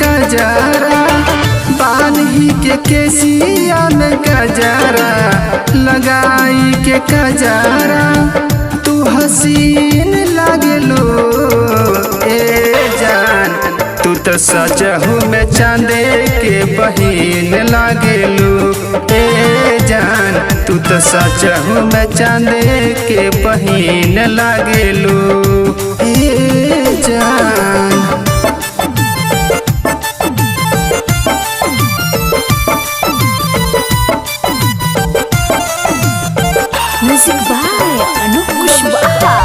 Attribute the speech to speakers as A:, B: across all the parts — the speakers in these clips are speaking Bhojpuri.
A: कजरा, बान्ही के केसिया में गजरा, लगाई के कजरा तू हसीन लागलो ए जान। तू तो सचहू में चांदे के बहिन लागलू ए जान। तू तो सचहू में चांदे के बहिन लागलू ए जान।
B: म्यूजिक बाय अनूप कुशवाहा।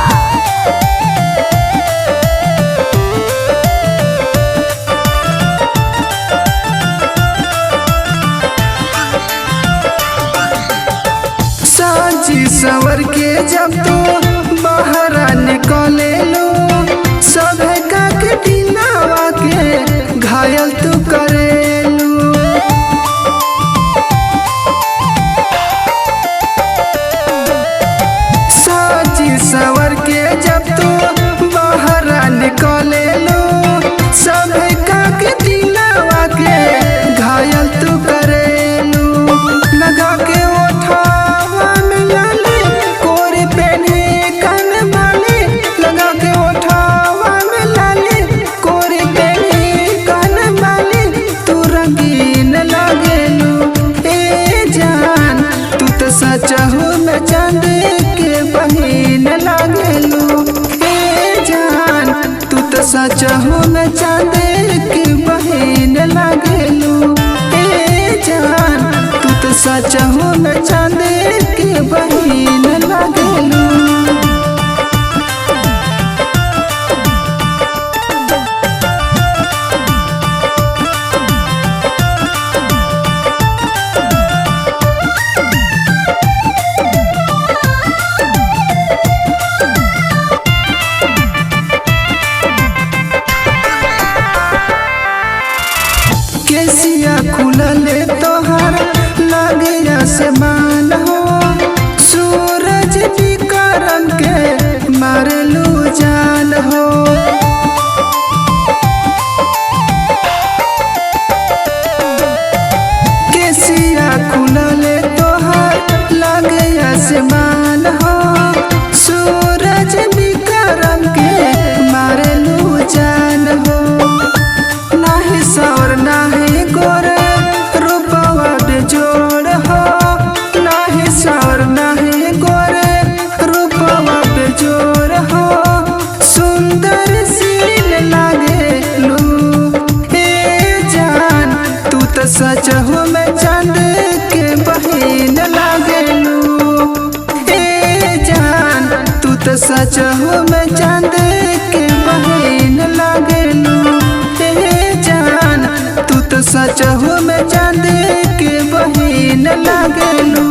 A: साजी सवर के जब तू बाहर निकले लो, सभे का के दिलावा के घायल तू करेलू। साजी सवर के जब तू बाहर निकले लो, सभे का के दिलावा के घायल तू करेलू। लगा के ओठावा में लाली कोरी पहने कान वाली, लगा के ओठावा में लाली कोरी पहने कान वाली, तू रंगीन लागेलू ए जान। तू तो सचहू में चांद के बहिन लागेलू ए जान। तू तो सचहू में चांद के बहिन लागेलू ए जान। तू तो सचहू में चांद के बहिन लागेलू। केसिया खुलले तोहर लागे आसमान हो, सूरज विकरम के मारलू जान हो। केसिया खुलले तोहर लागे आसमान हो, सूरज विकरम के मारलू जान हो। नाही सवर नाही गोरे रूपवा बेजोड़ हो, नाही सवर नाही गोरे रूपवा बेजोड़ हो। सुंदर सीन लागेलू ए जान। तू तो सचहू में चांद के बहिन लागेलू ए जान। तू तो सचहू में चांद के बहिन लागेलू ए जान। तू तो सचहू में चांद के बहिन लागेलू।